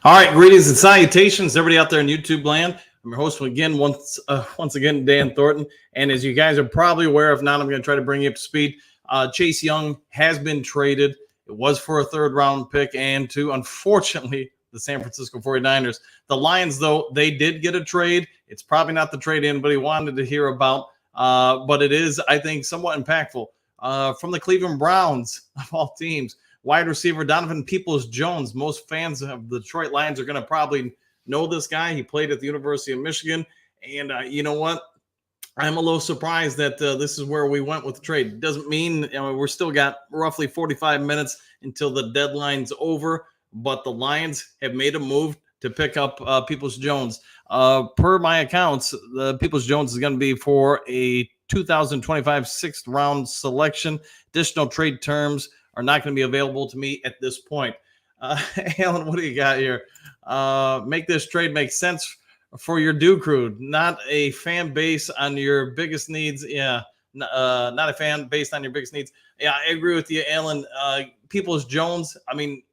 All right, greetings and salutations, everybody out there in YouTube land. I'm your host again, once again, Dan Thornton. And as you guys are probably aware, if not, I'm going to try to bring you up to speed. Chase Young has been traded. It was for a third-round pick and to, unfortunately, the San Francisco 49ers. The Lions, though, they did get a trade. It's probably not the trade anybody wanted to hear about, but it is, I think, somewhat impactful. From the Cleveland Browns, of all teams, wide receiver Donovan Peoples-Jones. Most fans of the Detroit Lions are going to probably know this guy. He played at the University of Michigan. And you know what? I'm a little surprised that this is where we went with the trade. Doesn't mean we're still got roughly 45 minutes until the deadline's over. But the Lions have made a move to pick up Peoples-Jones. Per my accounts, the Peoples-Jones is going to be for a 2025 sixth round selection. Additional trade terms are not going to be available to me at this point. Alan, what do you got here? Make this trade make sense for your Dew Crew. Not a fan base on your biggest needs. Yeah, not a fan based on your biggest needs. Yeah, I agree with you, Alan. Peoples-Jones, I mean,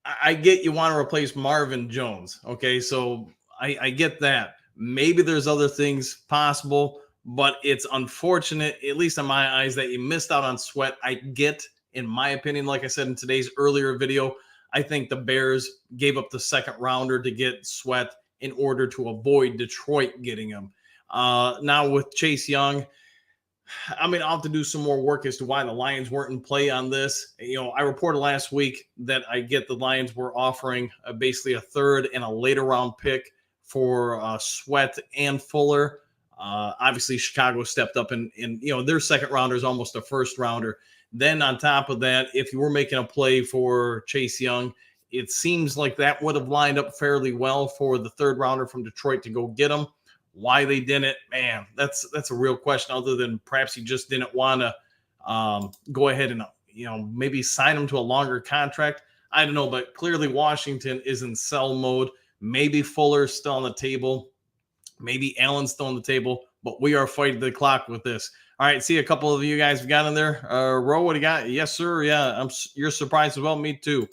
I get you want to replace Marvin Jones. Okay, so I get that. Maybe there's other things possible, but it's unfortunate, at least in my eyes, that you missed out on Sweat. I get, in my opinion, like I said in today's earlier video, I think the Bears gave up the second rounder to get Sweat in order to avoid Detroit getting him. Now with Chase Young, I mean, I'll have to do some more work as to why the Lions weren't in play on this. You know, I reported last week that I get the Lions were offering basically a third and a later round pick for Sweat and Fuller. Obviously, Chicago stepped up and their second rounder is almost a first rounder. Then on top of that, if you were making a play for Chase Young, it seems like that would have lined up fairly well for the third rounder from Detroit to go get him. Why they didn't, man, that's a real question, other than perhaps he just didn't want to go ahead and maybe sign him to a longer contract. I don't know, but clearly Washington is in sell mode. Maybe Fuller's still on the table. Maybe Allen's still on the table, but we are fighting the clock with this. All right, see a couple of you guys have got in there. Ro, what do you got? Yes, sir. Yeah, you're surprised as well. Me too.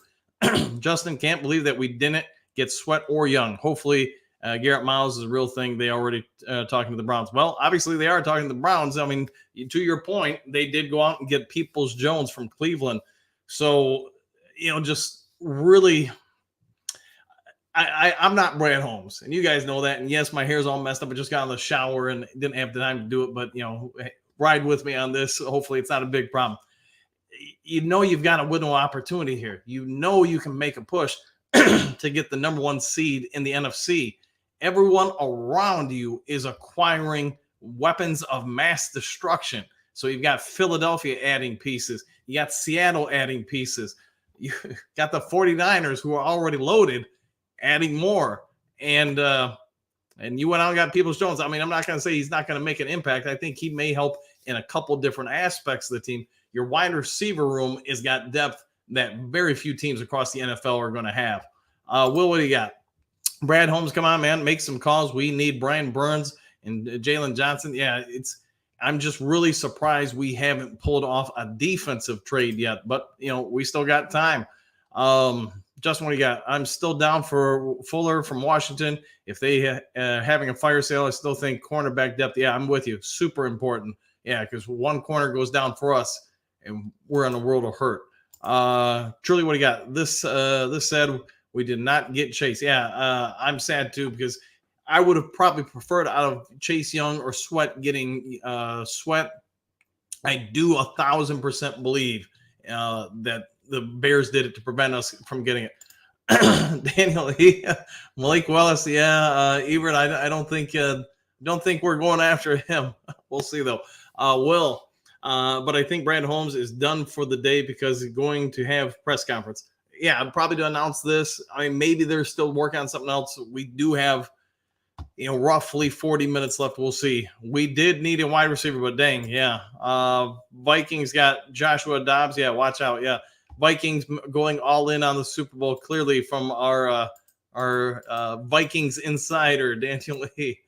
Justin, can't believe that we didn't get Sweat or Young. Hopefully, Garrett Miles is a real thing. They already talking to the Browns. Well, obviously they are talking to the Browns. I mean, to your point, they did go out and get Peoples-Jones from Cleveland. So, just really, I'm not Brad Holmes, and you guys know that. And yes, my hair's all messed up. I just got in the shower and didn't have the time to do it. But ride with me on this. Hopefully, it's not a big problem. You've got a window opportunity here. You can make a push to get the number one seed in the NFC. Everyone around you is acquiring weapons of mass destruction. So you've got Philadelphia adding pieces. You got Seattle adding pieces. You got the 49ers who are already loaded adding more. And you went out and got Peoples-Jones. I mean, I'm not going to say he's not going to make an impact. I think he may help in a couple different aspects of the team. Your wide receiver room has got depth that very few teams across the NFL are going to have. Will, what do you got? Brad Holmes, come on, man. Make some calls. We need Brian Burns and Jalen Johnson. Yeah, I'm just really surprised we haven't pulled off a defensive trade yet. But, we still got time. Justin, what do you got? I'm still down for Fuller from Washington. If they having a fire sale, I still think cornerback depth. Yeah, I'm with you. Super important. Yeah, because one corner goes down for us, and we're in a world of hurt. Truly, what do you got? This said we did not get Chase. Yeah, I'm sad too, because I would have probably preferred out of Chase Young or Sweat getting Sweat. I do 1,000% believe that the Bears did it to prevent us from getting it. Daniel, Malik Willis, Ebert. I don't think we're going after him. We'll see though. But I think Brad Holmes is done for the day because he's going to have press conference. Yeah, probably to announce this. I mean, maybe they're still working on something else. We do have, roughly 40 minutes left. We'll see. We did need a wide receiver, but dang, yeah. Vikings got Joshua Dobbs. Yeah, watch out. Yeah, Vikings going all in on the Super Bowl. Clearly from our Vikings insider Daniel Lee.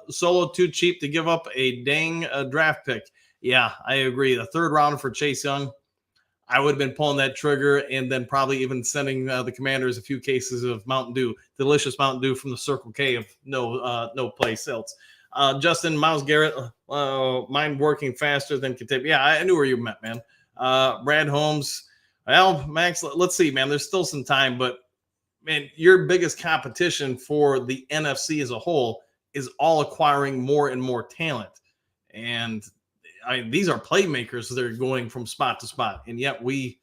Solo too cheap to give up a dang draft pick. Yeah, I agree. The third round for Chase Young. I would have been pulling that trigger and then probably even sending the Commanders a few cases of Mountain Dew, delicious Mountain Dew from the Circle K of no place else. Justin, Miles Garrett, mine working faster than Katape. Yeah, I knew where you meant, man. Brad Holmes. Well, Max, let's see, man. There's still some time, but man, your biggest competition for the NFC as a whole is all acquiring more and more talent. And these are playmakers that are going from spot to spot, and yet we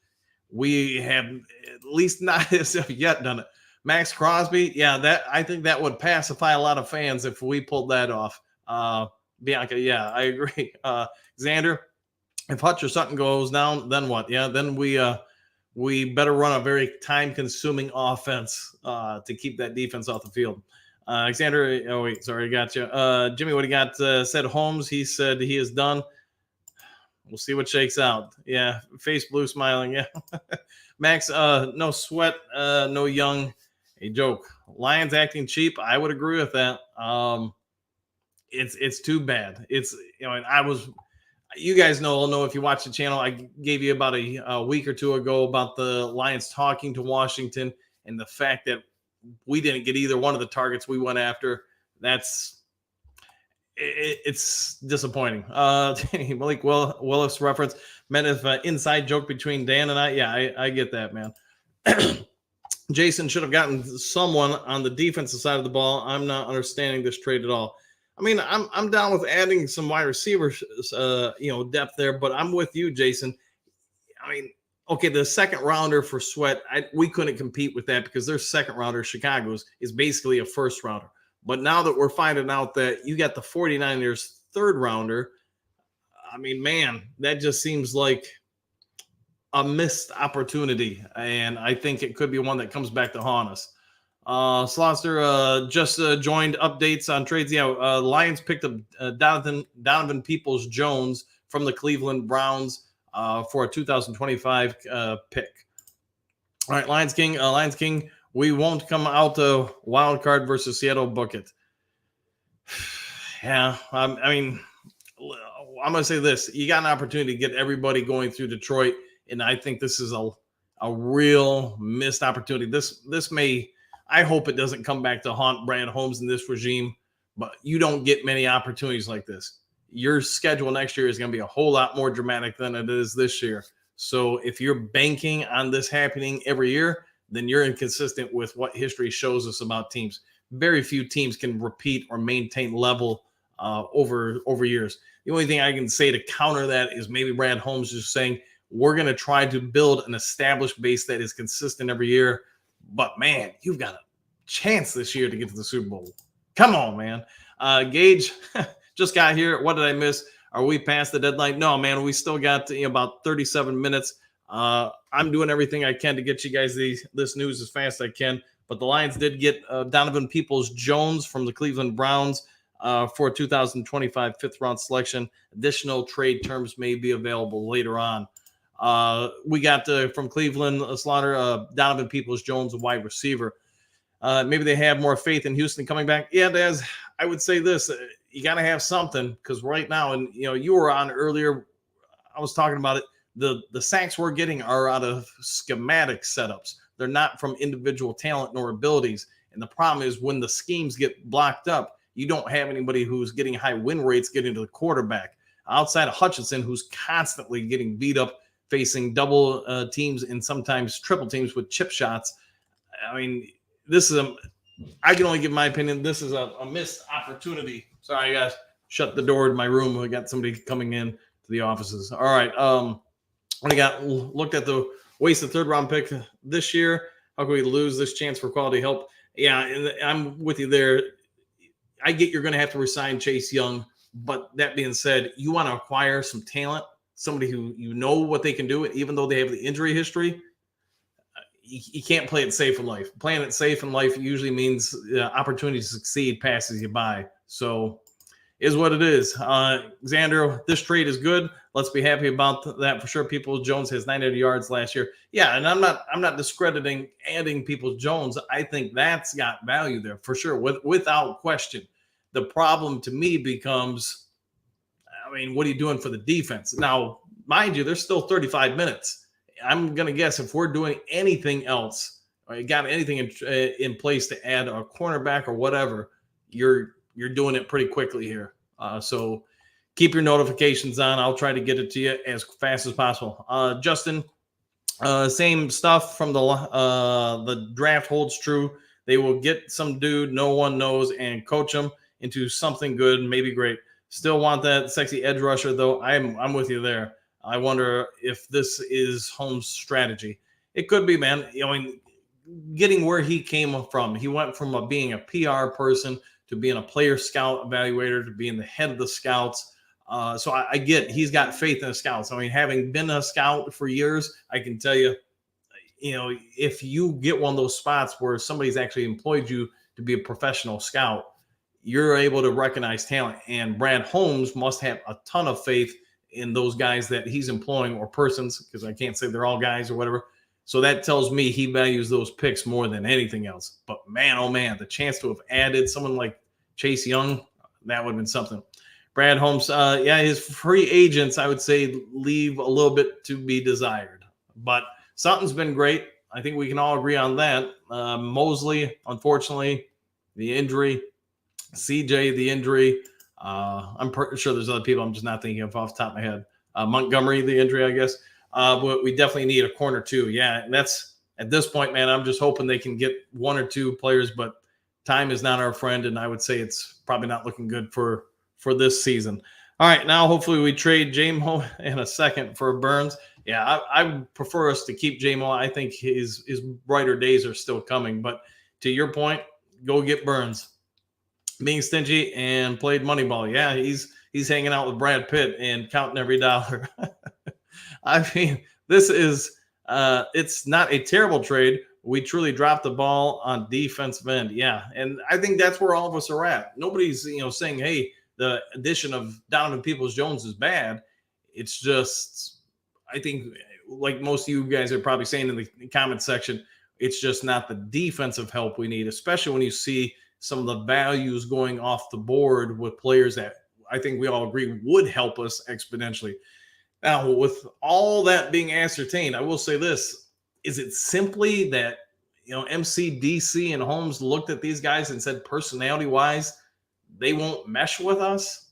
have at least not as of yet done it. Max Crosby, yeah, that I think that would pacify a lot of fans if we pulled that off. Bianca, yeah, I agree. Xander, if Hutch or Sutton goes down, then what? Yeah, then we better run a very time-consuming offense to keep that defense off the field. Xander, oh wait, sorry, got you. Jimmy, what he got? Said Holmes. He said he is done. We'll see what shakes out. Yeah, face blue, smiling. Yeah, Max. No Sweat, no Young. A joke. Lions acting cheap. I would agree with that. It's too bad. It's and I was. You guys know if you watch the channel, I gave you about a week or two ago about the Lions talking to Washington and the fact that we didn't get either one of the targets we went after. It's disappointing. Malik Willis reference meant if inside joke between Dan and I. Yeah, I get that, man. Jason should have gotten someone on the defensive side of the ball. I'm not understanding this trade at all. I mean, I'm down with adding some wide receivers, depth there, but I'm with you, Jason. I mean, okay, the second rounder for Sweat, we couldn't compete with that because their second rounder, Chicago's, is basically a first rounder. But now that we're finding out that you got the 49ers third rounder, I mean, man, that just seems like a missed opportunity. And I think it could be one that comes back to haunt us. Slauster just joined updates on trades. Yeah, Lions picked up Donovan Peoples-Jones from the Cleveland Browns for a 2025 pick. All right, Lions King. We won't come out wild card versus Seattle bucket. Yeah, I mean, I'm going to say this. You got an opportunity to get everybody going through Detroit, and I think this is a real missed opportunity. This may – I hope it doesn't come back to haunt Brad Holmes in this regime, but you don't get many opportunities like this. Your schedule next year is going to be a whole lot more dramatic than it is this year. So if you're banking on this happening every year, then you're inconsistent with what history shows us about teams. Very few teams can repeat or maintain level over years. The only thing I can say to counter that is maybe Brad Holmes is saying, we're going to try to build an established base that is consistent every year. But, man, you've got a chance this year to get to the Super Bowl. Come on, man. Gage just got here. What did I miss? Are we past the deadline? No, man. We still got about 37 minutes. I'm doing everything I can to get you guys this news as fast as I can. But the Lions did get Donovan Peoples-Jones from the Cleveland Browns for a 2025 fifth-round selection. Additional trade terms may be available later on. We got from Cleveland, Slaughter, Donovan Peoples-Jones, a wide receiver. Maybe they have more faith in Houston coming back. Yeah, Daz, I would say this. You got to have something because right now, and you were on earlier, I was talking about it, the sacks we're getting are out of schematic setups. They're not from individual talent nor abilities. And the problem is when the schemes get blocked up, you don't have anybody who's getting high win rates getting to the quarterback. Outside of Hutchinson, who's constantly getting beat up, facing double teams and sometimes triple teams with chip shots. I mean, I can only give my opinion. This is a missed opportunity. Sorry, guys. Shut the door to my room. We got somebody coming in to the offices. All right. We got looked at the wasted third round pick this year. How can we lose this chance for quality help? Yeah, and I'm with you there. I get you're going to have to resign Chase Young. But that being said, you want to acquire some talent. Somebody who what they can do, even though they have the injury history, you can't play it safe in life. Playing it safe in life usually means opportunity to succeed passes you by. So is what it is. Xander, this trade is good. Let's be happy about that for sure. Peoples-Jones has 900 yards last year. Yeah, and I'm not discrediting adding Peoples-Jones. I think that's got value there for sure, without question. The problem to me becomes, I mean, what are you doing for the defense? Now, mind you, there's still 35 minutes. I'm gonna guess if we're doing anything else, or you got anything in place to add a cornerback or whatever, you're doing it pretty quickly here. So keep your notifications on. I'll try to get it to you as fast as possible. Justin, same stuff from the draft holds true. They will get some dude no one knows and coach him into something good, maybe great. Still want that sexy edge rusher though. I'm with you there. I wonder if this is Holmes' strategy. It could be, man. I mean, getting where he came from, he went from being a PR person to being a player scout evaluator to being the head of the scouts. So I get he's got faith in the scouts. I mean, having been a scout for years, I can tell you, if you get one of those spots where somebody's actually employed you to be a professional scout, you're able to recognize talent. And Brad Holmes must have a ton of faith in those guys that he's employing, or persons, because I can't say they're all guys or whatever. So that tells me he values those picks more than anything else. But man, oh man, the chance to have added someone like Chase Young, that would have been something. Brad Holmes, his free agents, I would say, leave a little bit to be desired. But Sutton's been great. I think we can all agree on that. Mosley, unfortunately, the injury. CJ, the injury. I'm pretty sure there's other people I'm just not thinking of off the top of my head. Montgomery, the injury, I guess. But we definitely need a corner too. Yeah, and that's at this point, man, I'm just hoping they can get one or two players, but time is not our friend, and I would say it's probably not looking good for this season. All right, now hopefully we trade J-Mo in a second for Burns. Yeah, I would prefer us to keep J-Mo. I think his brighter days are still coming. But to your point, go get Burns. Being stingy and played Moneyball. Yeah, he's hanging out with Brad Pitt and counting every dollar. I mean, this is it's not a terrible trade. We truly dropped the ball on defensive end. Yeah, and I think that's where all of us are at. Nobody's saying, hey, the addition of Donovan Peoples-Jones is bad. It's just, I think, like most of you guys are probably saying in the comment section, it's just not the defensive help we need, especially when you see some of the values going off the board with players that I think we all agree would help us exponentially. Now, with all that being ascertained, I will say this. Is it simply that, MC, DC, and Holmes looked at these guys and said, personality-wise, they won't mesh with us?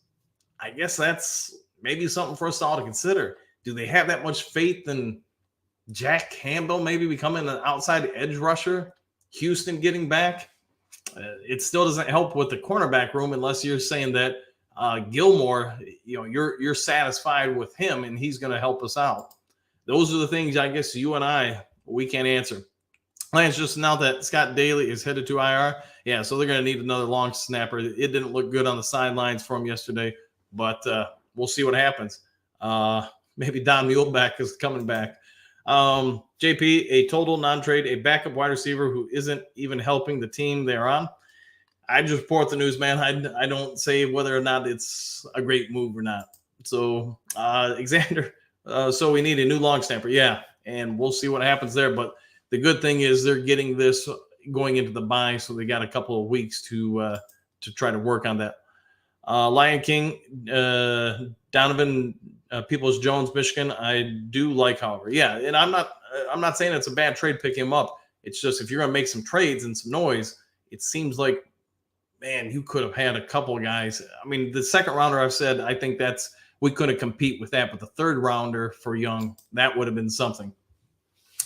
I guess that's maybe something for us all to consider. Do they have that much faith in Jack Campbell maybe becoming an outside edge rusher? Houston getting back? It still doesn't help with the cornerback room unless you're saying that Gilmore, you're satisfied with him and he's going to help us out. Those are the things I guess you and we can't answer. Lance, just now that Scott Daly is headed to IR. Yeah, so they're going to need another long snapper. It didn't look good on the sidelines for him yesterday, but we'll see what happens. Maybe Don Muleback is coming back. JP, a total non-trade, a backup wide receiver who isn't even helping the team they're on. I just report the news, man. I don't say whether or not it's a great move or not. So, Xander, so we need a new long snapper. Yeah, and we'll see what happens there. But the good thing is they're getting this going into the bye, so they got a couple of weeks to try to work on that. Lion King, Donovan Peoples-Jones, Michigan. I do like, however. Yeah, and I'm not saying it's a bad trade picking him up. It's just if you're going to make some trades and some noise, it seems like, man, you could have had a couple of guys. I mean, the second rounder, I've said, I think we couldn't compete with that. But the third rounder for Young, that would have been something.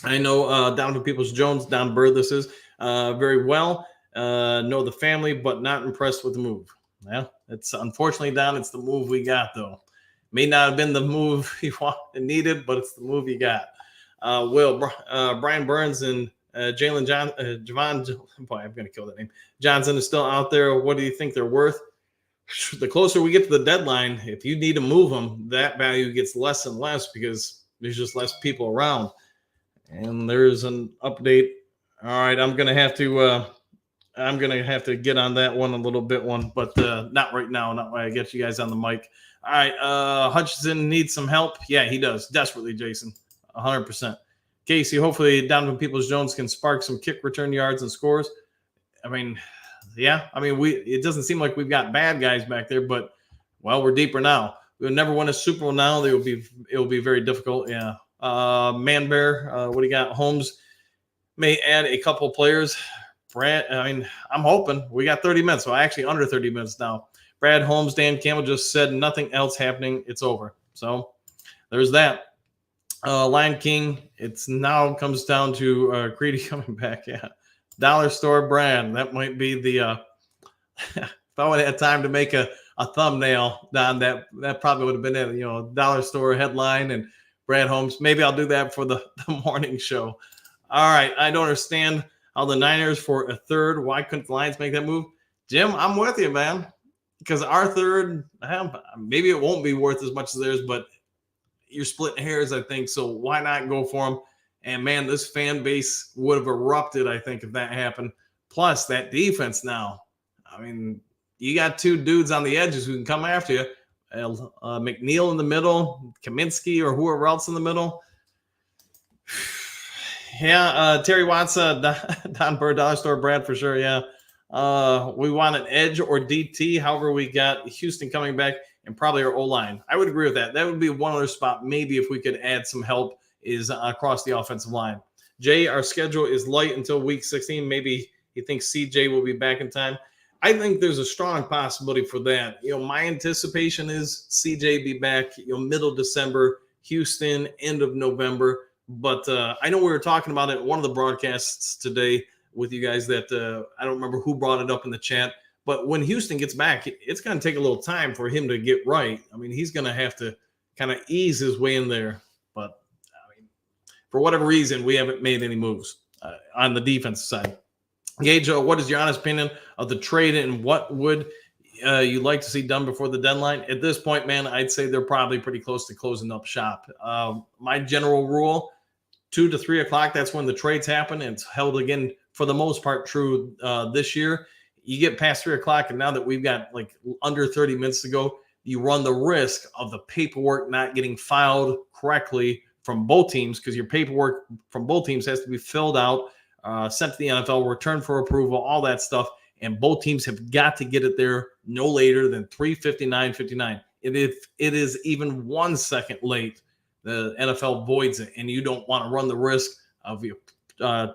I know Donovan Peoples-Jones, Don Bird, this is very well. Know the family, but not impressed with the move. Yeah, it's unfortunately, Don, it's the move we got, though. May not have been the move he needed, but it's the move you got. Brian Burns and Jalen Javon, boy, I'm going to kill that name. Johnson is still out there. What do you think they're worth? The closer we get to the deadline, if you need to move them, that value gets less and less because there's just less people around. And there's an update. All right, I'm going to have to get on that one a little bit, but not right now. Not when I get you guys on the mic. All right, Hutchinson needs some help. Yeah, he does desperately, Jason, 100%. Casey, hopefully Donovan Peoples-Jones can spark some kick return yards and scores. I mean, yeah. I mean, it doesn't seem like we've got bad guys back there, but well, we're deeper now. We'll never win a Super Bowl now. It will be very difficult. Yeah. Man Bear, what do you got? Holmes may add a couple players. Brad, I mean, I'm hoping we got 30 minutes, so actually under 30 minutes now. Brad Holmes, Dan Campbell just said nothing else happening. It's over. So there's that. Lion King, it's now comes down to Greedy coming back. Yeah. Dollar Store brand. That might be the if I would have had time to make a thumbnail, Don, that probably would have been it. Dollar Store headline and Brad Holmes. Maybe I'll do that for the morning show. All right. I don't understand how the Niners for a third. Why couldn't the Lions make that move? Jim, I'm with you, man. Because our third, maybe it won't be worth as much as theirs, but you're splitting hairs, I think. So why not go for them? And, man, this fan base would have erupted, I think, if that happened. Plus, that defense now. I mean, you got two dudes on the edges who can come after you. McNeil in the middle, Kaminsky or whoever else in the middle. Yeah, Terry Watts, Don Burr, Dollar Store Brad for sure, yeah. We want an edge or DT. However, we got Houston coming back and probably our O-line. I would agree with that. That would be one other spot maybe if we could add some help is across the offensive line. Jay, our schedule is light until week 16. Maybe he thinks CJ will be back in time. I think there's a strong possibility for that. My anticipation is CJ be back, middle December, Houston, end of November. But I know we were talking about it at one of the broadcasts today with you guys that I don't remember who brought it up in the chat. But when Houston gets back, it's going to take a little time for him to get right. I mean, he's going to have to kind of ease his way in there. But, I mean, for whatever reason, we haven't made any moves on the defensive side. Gage, what is your honest opinion of the trade and what would you like to see done before the deadline? At this point, man, I'd say they're probably pretty close to closing up shop. My general rule, 2 to 3 o'clock, that's when the trades happen. And it's held again, for the most part, true this year. You get past 3 o'clock, and now that we've got like under 30 minutes to go, you run the risk of the paperwork not getting filed correctly from both teams because your paperwork from both teams has to be filled out, sent to the NFL, returned for approval, all that stuff. And both teams have got to get it there no later than 3:59:59. If it is even 1 second late, the NFL voids it, and you don't want to run the risk of your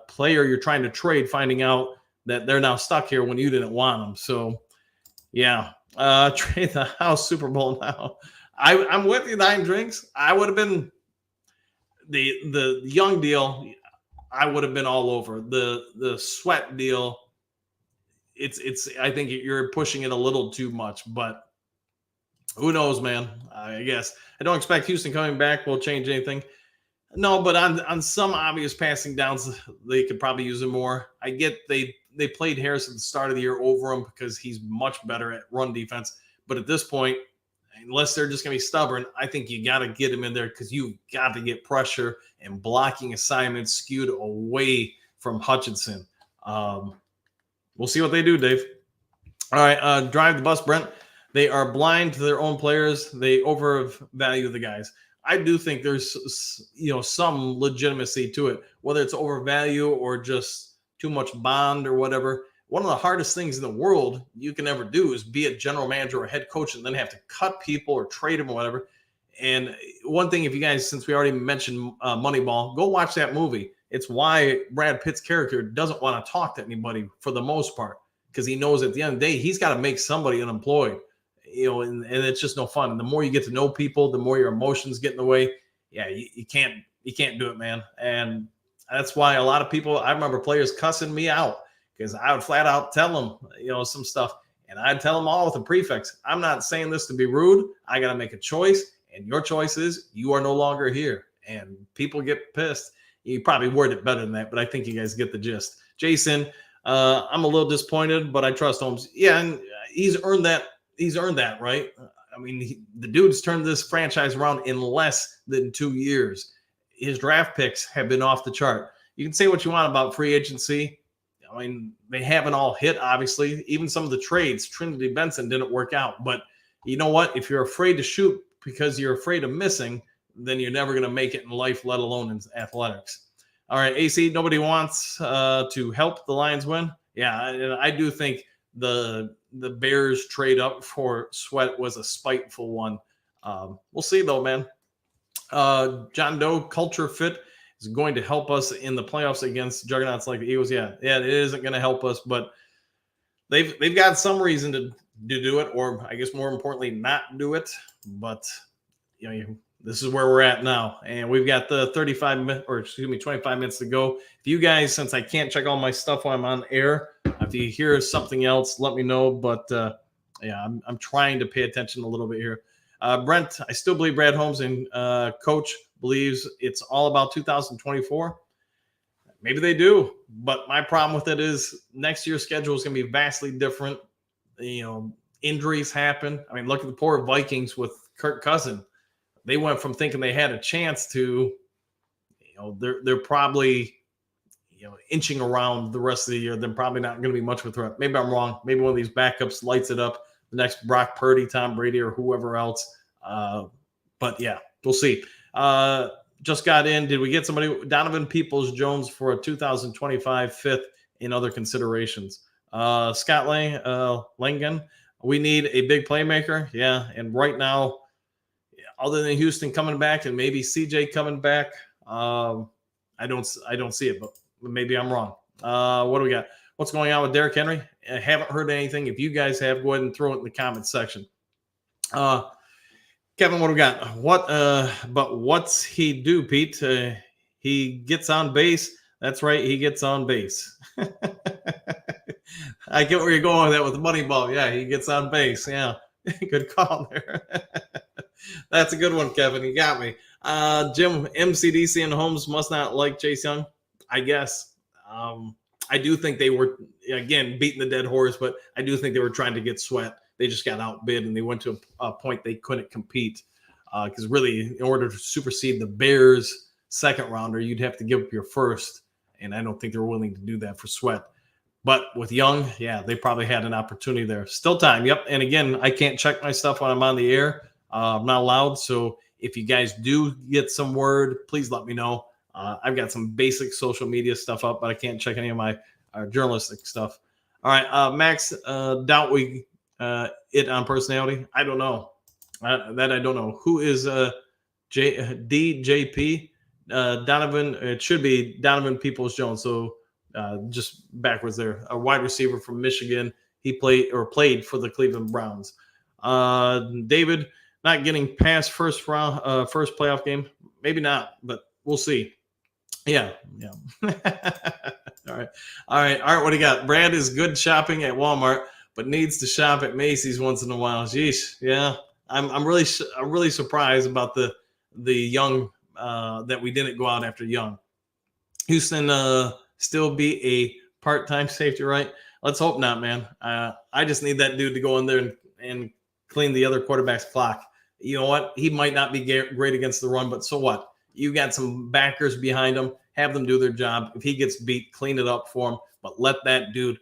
player you're trying to trade finding out that they're now stuck here when you didn't want them. So, yeah, trade the house Super Bowl now. I'm with you, 9 drinks. I would have been the Young deal. I would have been all over the Sweat deal. It's. I think you're pushing it a little too much, but who knows, man? I guess I don't expect Houston coming back will change anything. No, but on some obvious passing downs, they could probably use him more. I get they played Harris at the start of the year over him because he's much better at run defense. But at this point, unless they're just going to be stubborn, I think you got to get him in there because you've got to get pressure and blocking assignments skewed away from Hutchinson. We'll see what they do, Dave. All right, drive the bus, Brent. They are blind to their own players. They overvalue the guys. I do think there's some legitimacy to it, whether it's overvalue or just too much bond or whatever. One of the hardest things in the world you can ever do is be a general manager or a head coach and then have to cut people or trade them or whatever. And one thing, if you guys, since we already mentioned Moneyball, go watch that movie. It's why Brad Pitt's character doesn't want to talk to anybody for the most part, because he knows at the end of the day, he's got to make somebody unemployed. And it's just no fun. And the more you get to know people, the more your emotions get in the way. Yeah, you can't do it, man. And that's why a lot of people, I remember players cussing me out because I would flat out tell them, some stuff. And I'd tell them all with a prefix. I'm not saying this to be rude. I got to make a choice. And your choice is you are no longer here. And people get pissed. You probably worded it better than that, but I think you guys get the gist. Jason, I'm a little disappointed, but I trust Holmes. Yeah, and he's earned that. He's earned that, right? I mean, the dude's turned this franchise around in less than 2 years. His draft picks have been off the chart. You can say what you want about free agency. I mean, they haven't all hit, obviously. Even some of the trades, Trinity Benson didn't work out. But you know what? If you're afraid to shoot because you're afraid of missing, then you're never going to make it in life, let alone in athletics. All right, AC, nobody wants to help the Lions win. Yeah, and I do think the Bears trade up for Sweat was a spiteful one. We'll see, though, man. John Doe culture fit is going to help us in the playoffs against juggernauts like the Eagles. Yeah, it isn't going to help us, but they've got some reason to do it, or I guess more importantly, not do it. But this is where we're at now, and we've got the 25 minutes to go. If you guys, since I can't check all my stuff while I'm on air, if you hear something else, let me know. But I'm trying to pay attention a little bit here. Brent, I still believe Brad Holmes and coach believes it's all about 2024. Maybe they do, but my problem with it is next year's schedule is going to be vastly different. Injuries happen. I mean, look at the poor Vikings with Kirk Cousins. They went from thinking they had a chance to, they're probably, inching around the rest of the year. They're probably not going to be much of a threat. Maybe I'm wrong. Maybe one of these backups lights it up. The next Brock Purdy, Tom Brady, or whoever else. But yeah, we'll see. Just got in. Did we get somebody? Donovan Peoples-Jones for a 2025 fifth in other considerations. Scott Langen. We need a big playmaker. Yeah, and right now, other than Houston coming back and maybe CJ coming back, I don't see it, but maybe I'm wrong. What do we got? What's going on with Derrick Henry? I haven't heard anything. If you guys have, go ahead and throw it in the comments section. Kevin, what do we got? But what's he do, Pete? He gets on base. That's right. He gets on base. I get where you're going with that with the money ball. Yeah, he gets on base. Yeah, good call there. That's a good one, Kevin. You got me. Jim, MCDC and Holmes must not like Chase Young, I guess. I do think they were, again, beating the dead horse, but I do think they were trying to get Sweat. They just got outbid, and they went to a point they couldn't compete. Because really, in order to supersede the Bears' second rounder, you'd have to give up your first, and I don't think they were willing to do that for Sweat. But with Young, yeah, they probably had an opportunity there. Still time, yep. And again, I can't check my stuff when I'm on the air. I'm not allowed. So if you guys do get some word, please let me know. I've got some basic social media stuff up, but I can't check any of my journalistic stuff. All right, Max, doubt we it on personality. I don't know. That I don't know. Who is DJP? Donovan, it should be Donovan Peoples-Jones. So just backwards there. A wide receiver from Michigan. He played for the Cleveland Browns. David, not getting past first playoff game. Maybe not, but we'll see. Yeah. All right. What do you got? Brad is good shopping at Walmart, but needs to shop at Macy's once in a while. Jeez. Yeah. I'm really surprised about the Young that we didn't go out after Young. Houston still be a part-time safety, right? Let's hope not, man. I just need that dude to go in there and clean the other quarterback's clock. You know what? He might not be great against the run, but so what? You got some backers behind him. Have them do their job. If he gets beat, clean it up for him. But let that dude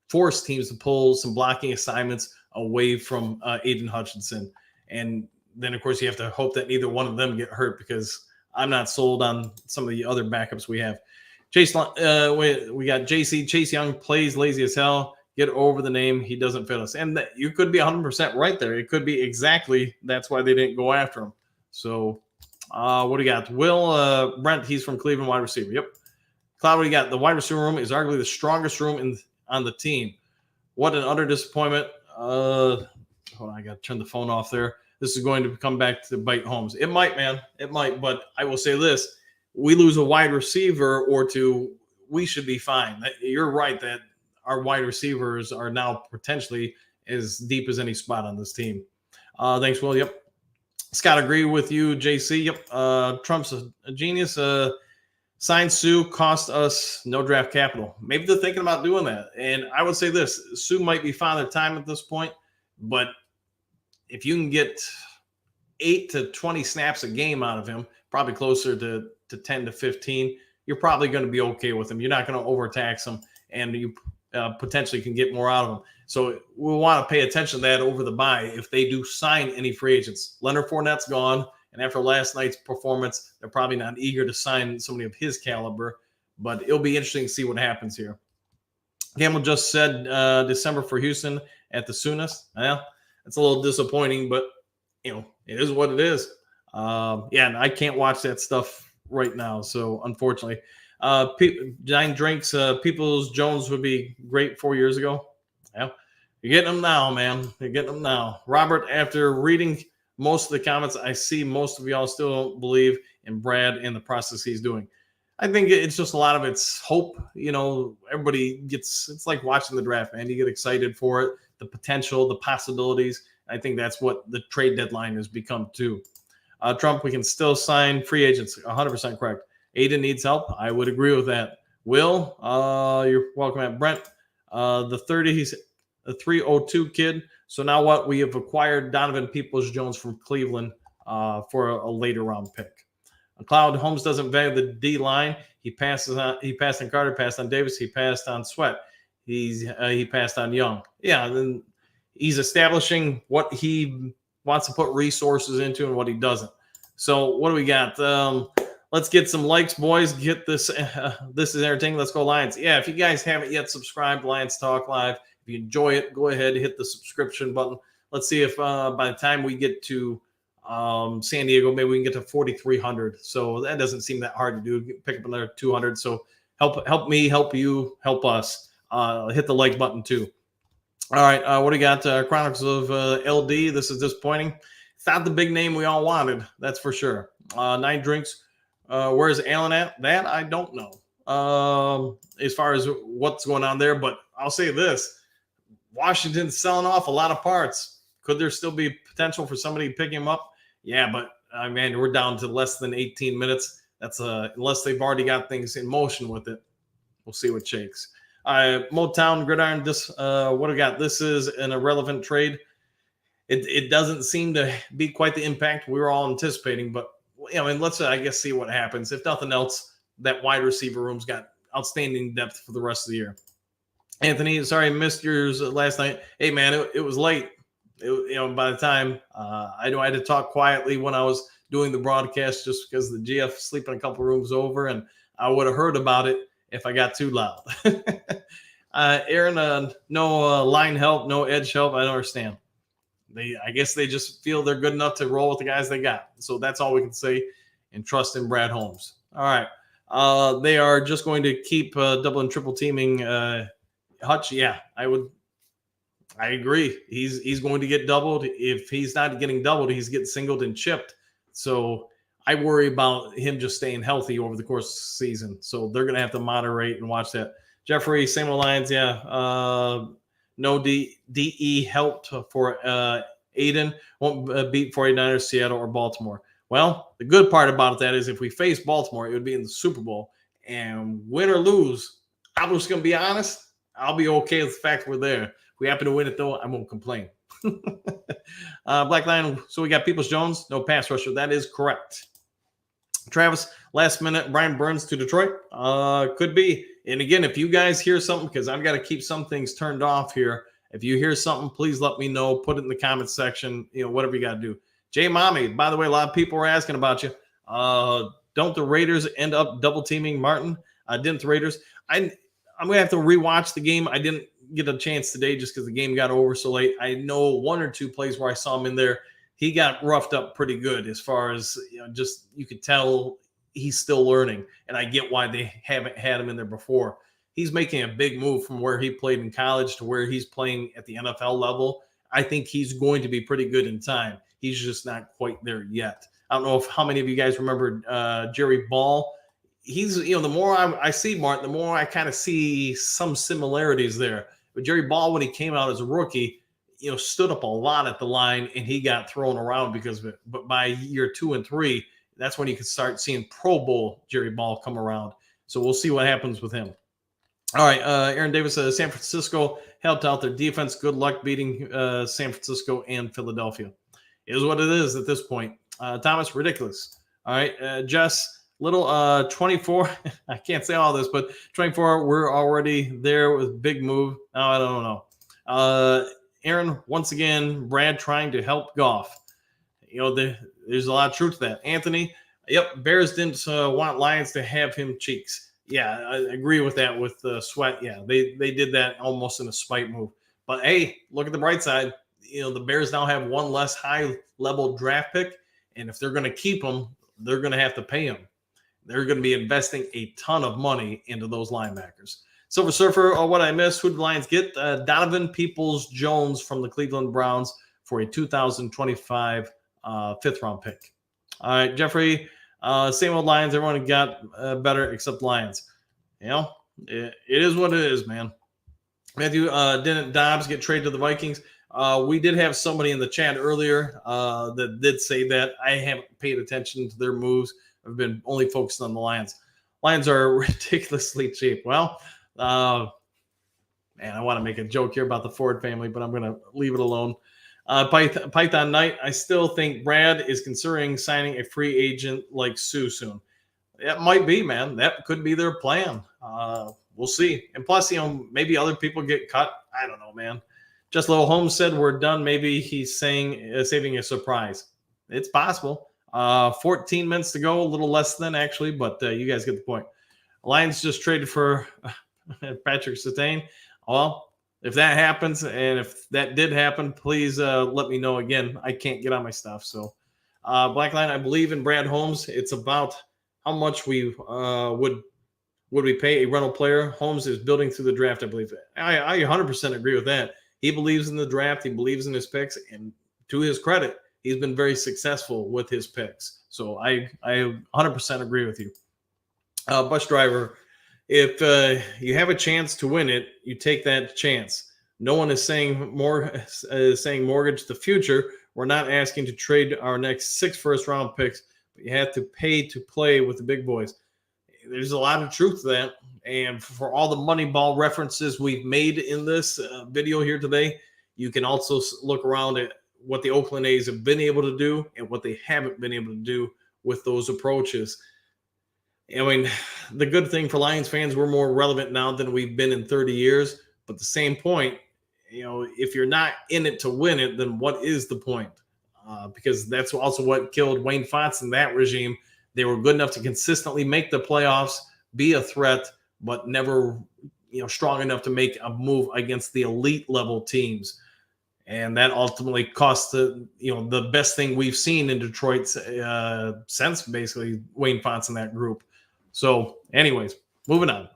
force teams to pull some blocking assignments away from Aiden Hutchinson. And then, of course, you have to hope that neither one of them get hurt, because I'm not sold on some of the other backups we have. Chase, we got JC. Chase Young plays lazy as hell. Get over the name. He doesn't fit us. And you could be 100% right there. It could be exactly that's why they didn't go after him. So what do you got? Will Brent, he's from Cleveland, wide receiver. Yep. Cloud, what do you got? The wide receiver room is arguably the strongest room on the team. What an utter disappointment. Hold on, I got to turn the phone off there. This is going to come back to bite Holmes. It might, man. It might. But I will say this. We lose a wide receiver or two, we should be fine. You're right that our wide receivers are now potentially as deep as any spot on this team. Thanks, Will. Yep. Scott, agree with you, JC. Yep. Trump's a genius. Sign Sue, cost us no draft capital. Maybe they're thinking about doing that. And I would say this, Sue might be father time at this point, but if you can get 8 to 20 snaps a game out of him, probably closer to 10 to 15, you're probably going to be okay with him. You're not going to overtax him, and you potentially can get more out of him. So we'll want to pay attention to that over the bye if they do sign any free agents. Leonard Fournette's gone, and after last night's performance, they're probably not eager to sign somebody of his caliber, but it'll be interesting to see what happens here. Gamble just said December for Houston at the soonest. Well, it's a little disappointing, but it is what it is. Yeah, and I can't watch that stuff right now. So unfortunately, Nine Drinks, Peoples Jones would be great 4 years ago. Yeah, you're getting them now, man. You're getting them now. Robert, after reading most of the comments, I see most of y'all still don't believe in Brad and the process he's doing. I think it's just a lot of it's hope. Everybody gets, it's like watching the draft, man. You get excited for it, the potential, the possibilities. I think that's what the trade deadline has become too. Trump, we can still sign free agents. 100% correct. Aiden needs help. I would agree with that. Will, you're welcome at Brent. The 30, he's a 302 kid. So now what? We have acquired Donovan Peoples-Jones from Cleveland for a later round pick. Cloud, Holmes doesn't value the D line. He passed on Carter, passed on Davis, he passed on Sweat. He passed on Young. Yeah, then he's establishing what he wants to put resources into and what he doesn't. So what do we got? Let's get some likes, boys. Get this. This is entertaining. Let's go Lions. Yeah, if you guys haven't yet subscribed, Lions Talk Live. If you enjoy it, go ahead, hit the subscription button. Let's see if by the time we get to San Diego, maybe we can get to 4,300. So that doesn't seem that hard to do. Pick up another 200. So help me, help you, help us. Hit the like button too. All right, what do you got? Chronicles of LD. This is disappointing. It's not the big name we all wanted, that's for sure. Nine Drinks. Where's Allen at? That I don't know. As far as what's going on there, but I'll say this: Washington's selling off a lot of parts. Could there still be potential for somebody picking him up? Yeah, but man, we're down to less than 18 minutes. That's unless they've already got things in motion with it. We'll see what shakes. Motown Gridiron. This what do we got? This is an irrelevant trade. It doesn't seem to be quite the impact we were all anticipating, but let's I guess see what happens. If nothing else, that wide receiver room's got outstanding depth for the rest of the year. Anthony, sorry I missed yours last night. Hey man, it was late. By the time I know I had to talk quietly when I was doing the broadcast, just because the GF sleeping a couple rooms over, and I would have heard about it if I got too loud. Aaron, no line help, no edge help. I don't understand. I guess they just feel they're good enough to roll with the guys they got. So that's all we can say, and trust in Brad Holmes. All right. They are just going to keep double and triple teaming Hutch. Yeah, I agree. He's going to get doubled. If he's not getting doubled, he's getting singled and chipped. So I worry about him just staying healthy over the course of the season. So they're going to have to moderate and watch that. Jeffrey, same Lions, yeah. No DE helped for Aiden. Won't beat 49ers, Seattle, or Baltimore. Well, the good part about that is if we face Baltimore, it would be in the Super Bowl. And win or lose, I'm just going to be honest, I'll be okay with the fact we're there. If we happen to win it, though, I won't complain. Black Lion, so we got Peoples-Jones, no pass rusher. That is correct. Travis, last minute, Brian Burns to Detroit. Could be. And again, if you guys hear something, because I've got to keep some things turned off here. If you hear something, please let me know. Put it in the comment section. Whatever you got to do. Jay Mommy, by the way, a lot of people were asking about you. Don't the Raiders end up double teaming Martin? Didn't the Raiders? I'm going to have to rewatch the game. I didn't get a chance today just because the game got over so late. I know one or two plays where I saw him in there. He got roughed up pretty good as far as, just you could tell he's still learning. And I get why they haven't had him in there before. He's making a big move from where he played in college to where he's playing at the NFL level. I think he's going to be pretty good in time. He's just not quite there yet. I don't know how many of you guys remember Jerry Ball. He's, the more I see Martin, the more I kind of see some similarities there. But Jerry Ball, when he came out as a rookie, stood up a lot at the line and he got thrown around because of it. But by year 2 and 3, that's when you can start seeing Pro Bowl Jerry Ball come around. So we'll see what happens with him. All right, Aaron Davis, San Francisco helped out their defense. Good luck beating San Francisco and Philadelphia. It is what it is at this point. Thomas, ridiculous. All right, Jess, little 24. I can't say all this, but 24, we're already there with big move. Oh, I don't know. Aaron, once again, Brad trying to help Goff. There's a lot of truth to that. Anthony, yep, Bears didn't want Lions to have him cheeks. Yeah, I agree with that with Sweat. Yeah, they did that almost in a spite move. But, hey, look at the bright side. The Bears now have one less high-level draft pick, And if they're going to keep him, they're going to have to pay him. They're going to be investing a ton of money into those linebackers. Silver Surfer, what I missed, who did the Lions get? Donovan Peoples-Jones from the Cleveland Browns for a 2025 fifth-round pick. All right, Jeffrey, same old Lions. Everyone got better except Lions. You know, it is what it is, man. Matthew, didn't Dobbs get traded to the Vikings? We did have somebody in the chat earlier that did say that. I haven't paid attention to their moves. I've been only focused on the Lions. Lions are ridiculously cheap. Well, man, I want to make a joke here about the Ford family, but I'm going to leave it alone. Python Knight, I still think Brad is considering signing a free agent like Sue soon. It might be, man. That could be their plan. We'll see. And plus, maybe other people get cut. I don't know, man. Just little Holmes said we're done. Maybe he's saving a surprise. It's possible. 14 minutes to go, a little less than actually, but you guys get the point. Lions just traded for Patrick Surtain. Well, if that happens, and if that did happen, please let me know again. I can't get on my stuff. So, Blackline, I believe in Brad Holmes. It's about how much we would we pay a rental player. Holmes is building through the draft, I believe. I 100% agree with that. He believes in the draft. He believes in his picks. And to his credit, he's been very successful with his picks. So I 100% agree with you. Bus driver, if you have a chance to win it, you take that chance. No one is saying mortgage the future. We're not asking to trade our next 6 first-round picks, but you have to pay to play with the big boys. There's a lot of truth to that. And for all the Moneyball references we've made in this video here today, you can also look around at what the Oakland A's have been able to do and what they haven't been able to do with those approaches. I mean, the good thing for Lions fans, we're more relevant now than we've been in 30 years. But at the same point, if you're not in it to win it, then what is the point? Because that's also what killed Wayne Fontes in that regime. They were good enough to consistently make the playoffs, be a threat, but never, strong enough to make a move against the elite level teams. And that ultimately cost the best thing we've seen in Detroit since basically Wayne Fontes in that group. So anyways, moving on.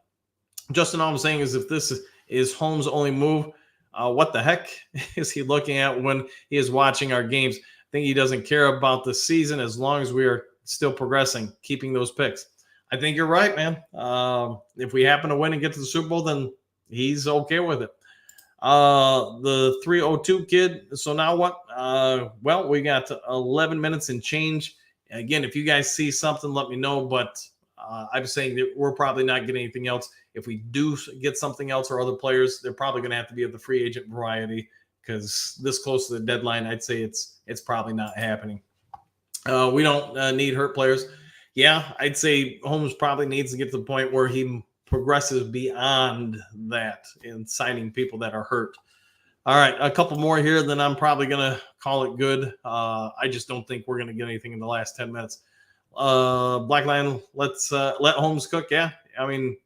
Justin, all I'm saying is if this is Holmes' only move, what the heck is he looking at when he is watching our games? I think he doesn't care about the season as long as we are still progressing, keeping those picks. I think you're right, man. If we happen to win and get to the Super Bowl, then he's okay with it. The 302 kid. So now what? Well, we got 11 minutes and change. Again, if you guys see something, let me know. But I'm saying that we're probably not getting anything else. If we do get something else or other players, they're probably going to have to be of the free agent variety because this close to the deadline, I'd say it's probably not happening. We don't need hurt players. Yeah, I'd say Holmes probably needs to get to the point where he progresses beyond that in signing people that are hurt. All right, a couple more here, then I'm probably going to call it good. I just don't think we're going to get anything in the last 10 minutes. Black Lion, let's let Holmes cook. Yeah, I mean,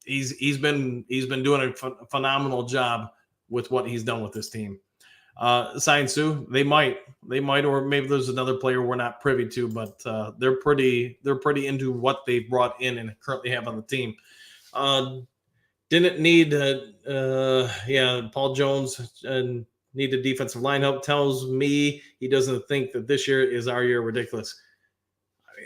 he's been doing a phenomenal job with what he's done with this team. Sign Sue, they might, or maybe there's another player we're not privy to, but they're pretty into what they've brought in and currently have on the team. Didn't need, Paul Jones need a defensive line help. Tells me he doesn't think that this year is our year. Ridiculous.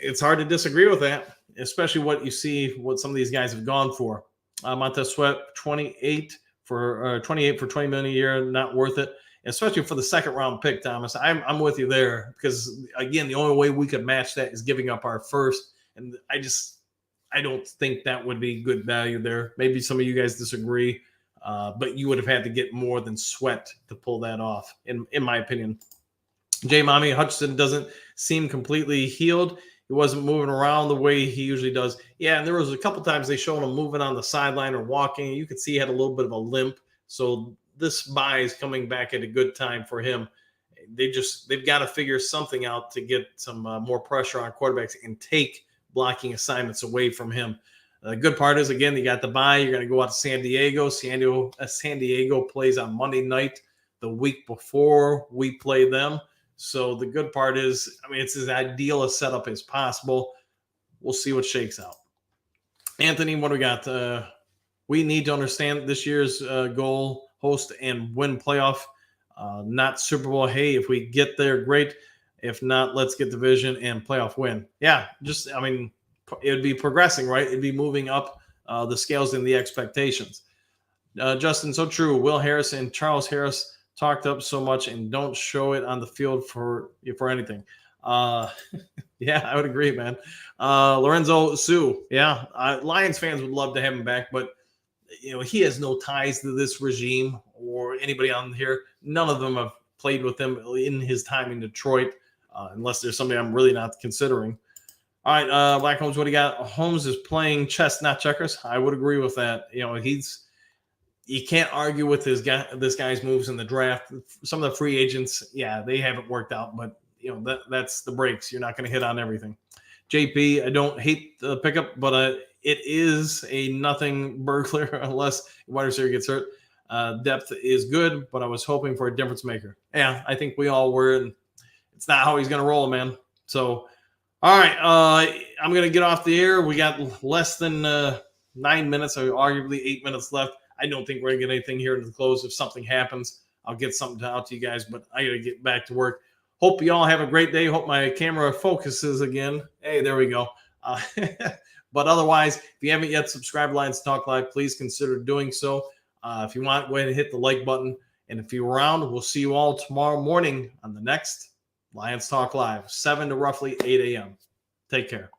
It's hard to disagree with that, especially what you see, what some of these guys have gone for. Montez Sweat, 28 for $20 million a year, not worth it. Especially for the second round pick, Thomas. I'm with you there because, again, the only way we could match that is giving up our first. And I don't think that would be good value there. Maybe some of you guys disagree, but you would have had to get more than Sweat to pull that off, in my opinion. J. Mommy Hutchinson doesn't seem completely healed. He wasn't moving around the way he usually does. Yeah, and there was a couple times they showed him moving on the sideline or walking. You could see he had a little bit of a limp. So this bye is coming back at a good time for him. They've got to figure something out to get some more pressure on quarterbacks and take blocking assignments away from him. The good part is, again, you got the bye. You're going to go out to San Diego. San Diego plays on Monday night the week before we play them. So the good part is, I mean, it's as ideal a setup as possible. We'll see what shakes out. Anthony, what do we got? We need to understand this year's goal, host and win playoff, not Super Bowl. Hey, if we get there, great. If not, let's get division and playoff win. Yeah, just, I mean, it would be progressing, right? It'd be moving up the scales and the expectations. Justin, so true. Will Harris and Charles Harris talked up so much and don't show it on the field for anything. Yeah, I would agree, man. Lorenzo Sue, yeah, Lions fans would love to have him back, but he has no ties to this regime or anybody on here. None of them have played with him in his time in Detroit, unless there's somebody I'm really not considering. All right, Black Holmes, what do you got? Holmes is playing chess, not checkers. I would agree with that. You can't argue with this guy's moves in the draft. Some of the free agents, yeah, they haven't worked out, but that's the breaks. You're not going to hit on everything. JP, I don't hate the pickup, but it is a nothing burglar unless wide receiver gets hurt. Depth is good, but I was hoping for a difference maker. Yeah, I think we all were, and it's not how he's going to roll, man. So, all right, I'm going to get off the air. We got less than 9 minutes, or arguably 8 minutes left. I don't think we're going to get anything here into the close. If something happens, I'll get something out to you guys, but I got to get back to work. Hope you all have a great day. Hope my camera focuses again. Hey, there we go. But otherwise, if you haven't yet subscribed to Lions Talk Live, please consider doing so. If you want, go ahead and hit the like button. And if you're around, we'll see you all tomorrow morning on the next Lions Talk Live, 7 to roughly 8 a.m. Take care.